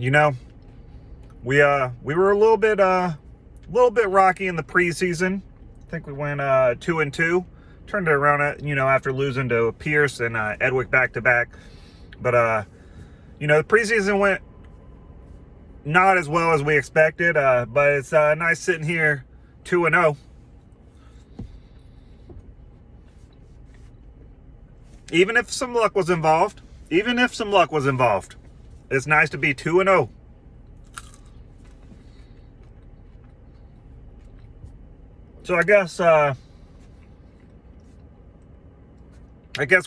You know, we were a little bit rocky in the preseason. I think we went 2-2. Turned it around after losing to Pierce and Edwick back to back. But the preseason went not as well as we expected. But it's nice sitting here 2-0. Even if some luck was involved, it's nice to be 2-0. So I guess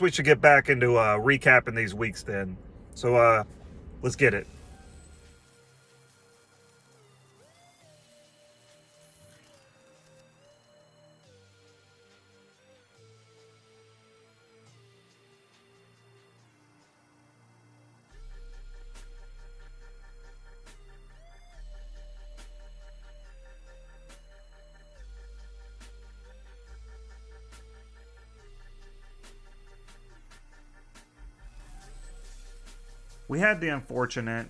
we should get back into recapping these weeks then. So let's get it. We had the unfortunate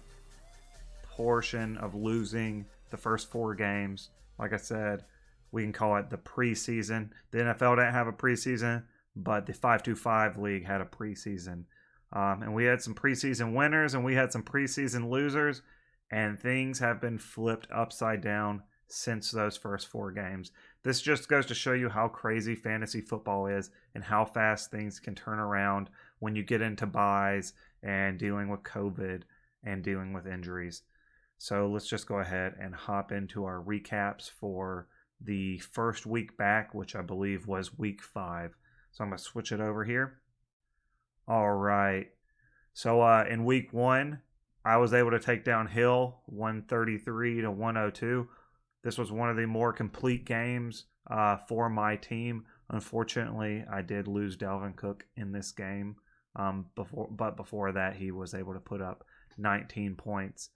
portion of losing the first 4 games. Like I said, we can call it the preseason. The NFL didn't have a preseason, but the 525 league had a preseason. And we had some preseason winners and we had some preseason losers, and things have been flipped upside down since those first 4 games. This just goes to show you how crazy fantasy football is and how fast things can turn around when you get into buys and dealing with COVID and dealing with injuries. So let's just go ahead and hop into our recaps for the first week back, which I believe was week 5. So I'm going to switch it over here. All right. So in week 1, I was able to take down Hill 133-102. This was one of the more complete games for my team. Unfortunately, I did lose Dalvin Cook in this game. Before that, he was able to put up 19 points.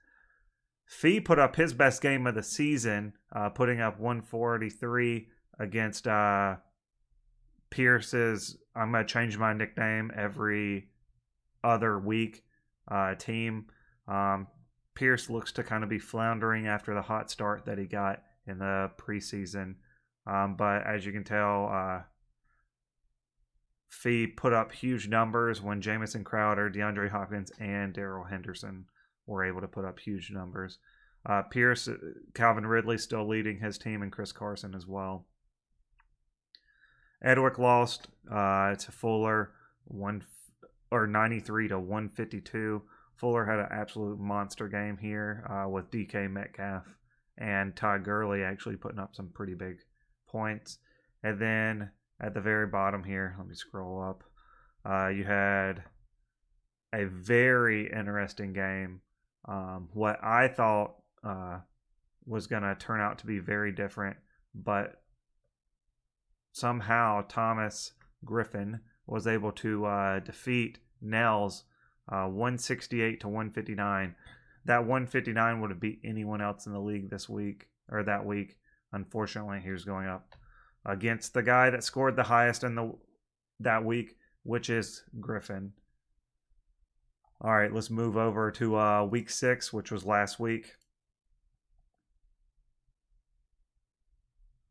Fee put up his best game of the season, putting up 143 against Pierce's, I'm going to change my nickname every other week, team. Pierce looks to kind of be floundering after the hot start that he got in the preseason. But as you can tell, Fee put up huge numbers when Jamison Crowder, DeAndre Hopkins, and Darrell Henderson were able to put up huge numbers. Pierce, Calvin Ridley still leading his team, and Chris Carson as well. Edwick lost to Fuller 93-152. Fuller had an absolute monster game here with DK Metcalf and Todd Gurley actually putting up some pretty big points. And then at the very bottom here, let me scroll up. You had a very interesting game. What I thought was going to turn out to be very different, but somehow Thomas Griffin was able to defeat Nels 168-159. That 159 would have beat anyone else in the league this week or that week. Unfortunately, he was going up against the guy that scored the highest in that week, which is Griffin. All right, let's move over to week 6, which was last week.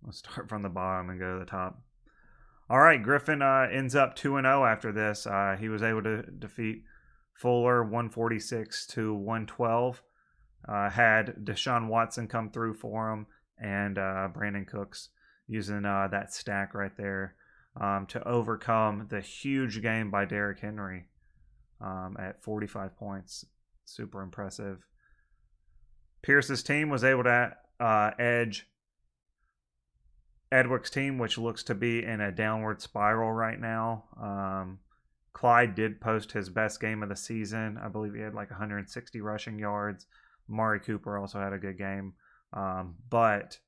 Let's start from the bottom and go to the top. All right, Griffin ends up 2-0 after this. He was able to defeat Fuller 146-112. Had Deshaun Watson come through for him, and Brandon Cooks using that stack right there to overcome the huge game by Derrick Henry at 45 points. Super impressive. Pierce's team was able to edge Edwick's team, which looks to be in a downward spiral right now. Clyde did post his best game of the season. I believe he had like 160 rushing yards. Amari Cooper also had a good game. But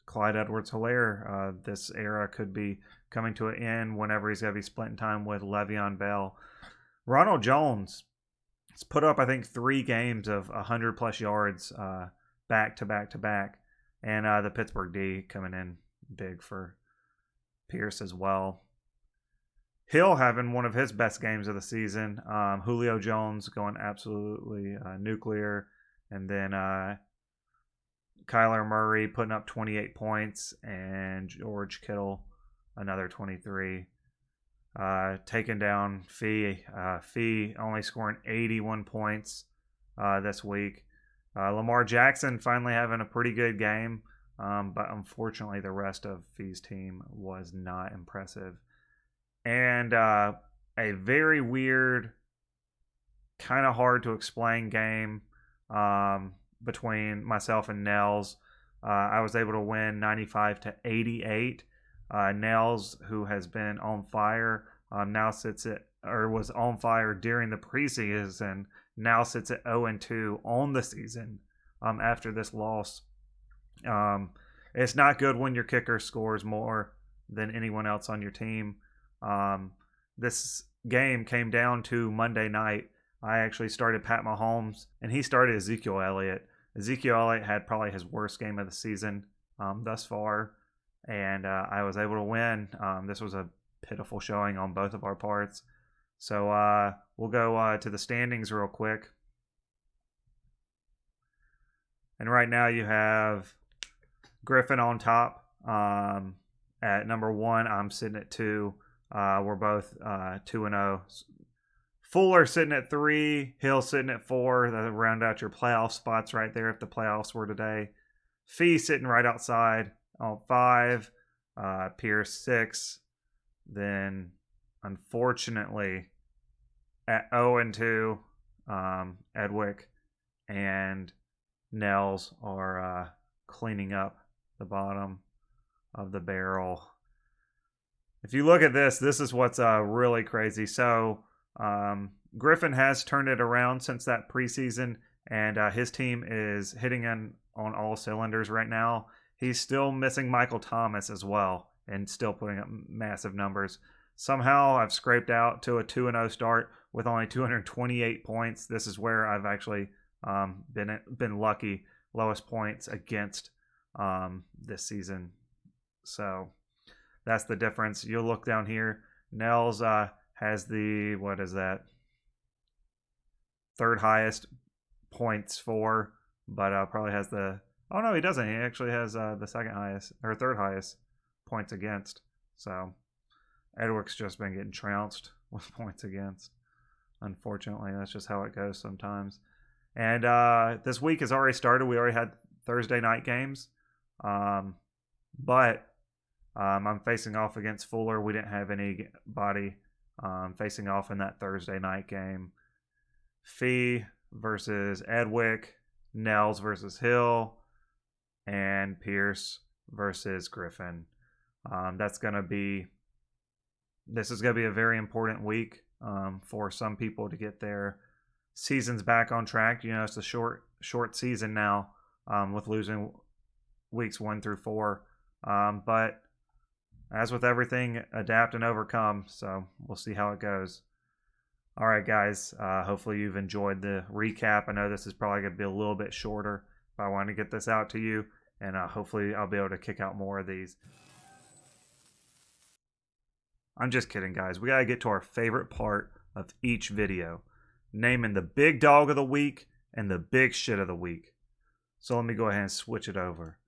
Clyde Edwards-Helaire, this era could be coming to an end whenever he's going to be splitting time with Le'Veon Bell. Ronald Jones has put up, I think, 3 games of 100-plus yards back to back to back. And the Pittsburgh D coming in big for Pierce as well. Hill having one of his best games of the season. Julio Jones going absolutely nuclear. And then Kyler Murray putting up 28 points. And George Kittle another 23. Taking down Fee. Fee only scoring 81 points this week. Lamar Jackson finally having a pretty good game. But unfortunately, the rest of Fee's team was not impressive. And a very weird, kind of hard to explain game between myself and Nels. I was able to win 95-88. Nels, who has been on fire, now sits at, or was on fire during the preseason, now sits at 0-2 on the season after this loss. It's not good when your kicker scores more than anyone else on your team. This game came down to Monday night. I actually started Pat Mahomes, and he started Ezekiel Elliott. Ezekiel Elliott had probably his worst game of the season thus far, and I was able to win. This was a pitiful showing on both of our parts. So we'll go to the standings real quick. And right now you have Griffin on top at number 1. I'm sitting at 2. We're both 2-0. Fuller sitting at 3. Hill sitting at 4. That'll round out your playoff spots right there if the playoffs were today. Fee sitting right outside on 5. Pierce 6. Then, unfortunately, at 0-2, Edwick and Nels are cleaning up the bottom of the barrel. If you look at this is what's really crazy. So Griffin has turned it around since that preseason, and his team is hitting on all cylinders right now. He's still missing Michael Thomas as well and still putting up massive numbers. Somehow I've scraped out to a 2-0 start with only 228 points. This is where I've actually been lucky. Lowest points against this season. So that's the difference. You'll look down here. Nels has the, what is that? Third highest points for, but probably has the, oh no, he doesn't. He actually has the second highest, or third highest points against. So Edwick's just been getting trounced with points against. Unfortunately, that's just how it goes sometimes. And this week has already started. We already had Thursday night games. But I'm facing off against Fuller. We didn't have anybody facing off in that Thursday night game. Fee versus Edwick. Nels versus Hill. And Pierce versus Griffin. This is going to be a very important week for some people to get their seasons back on track. You know, it's a short season now with losing weeks 1 through 4. But as with everything, adapt and overcome. So we'll see how it goes. All right, guys. Hopefully you've enjoyed the recap. I know this is probably going to be a little bit shorter, but I wanted to get this out to you. And hopefully I'll be able to kick out more of these. I'm just kidding, guys. We got to get to our favorite part of each video. Naming the big dog of the week and the big shit of the week. So let me go ahead and switch it over.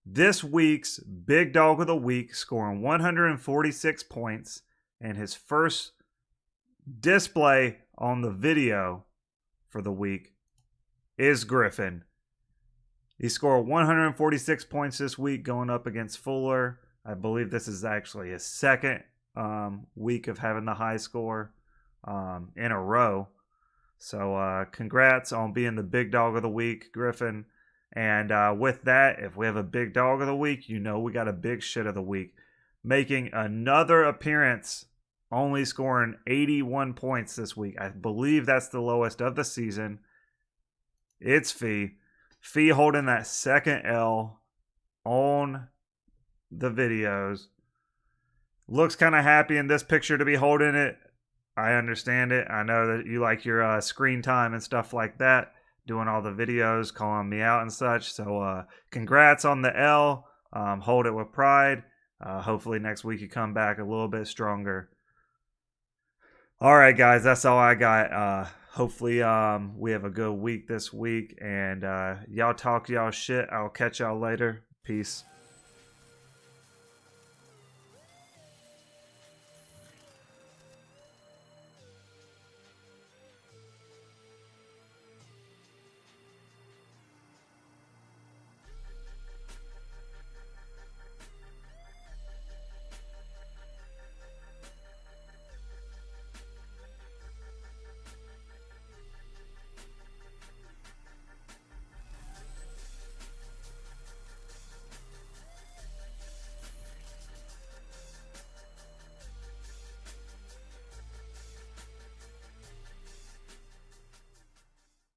This week's big dog of the week, scoring 146 points, and his first display on the video for the week is Griffin. He scored 146 points this week going up against Fuller. I believe this is actually his second week of having the high score in a row. So congrats on being the big dog of the week, Griffin. And with that, if we have a big dog of the week, you know we got a big shit of the week. Making another appearance, only scoring 81 points this week. I believe that's the lowest of the season. It's Fee. Fee holding that second L on the videos. Looks kind of happy in this picture to be holding it. I understand it. I know that you like your screen time and stuff like that. Doing all the videos, calling me out and such. So congrats on the L. Hold it with pride. Hopefully next week you come back a little bit stronger. All right, guys, that's all I got. Hopefully, we have a good week this week, and y'all talk y'all shit. I'll catch y'all later. Peace.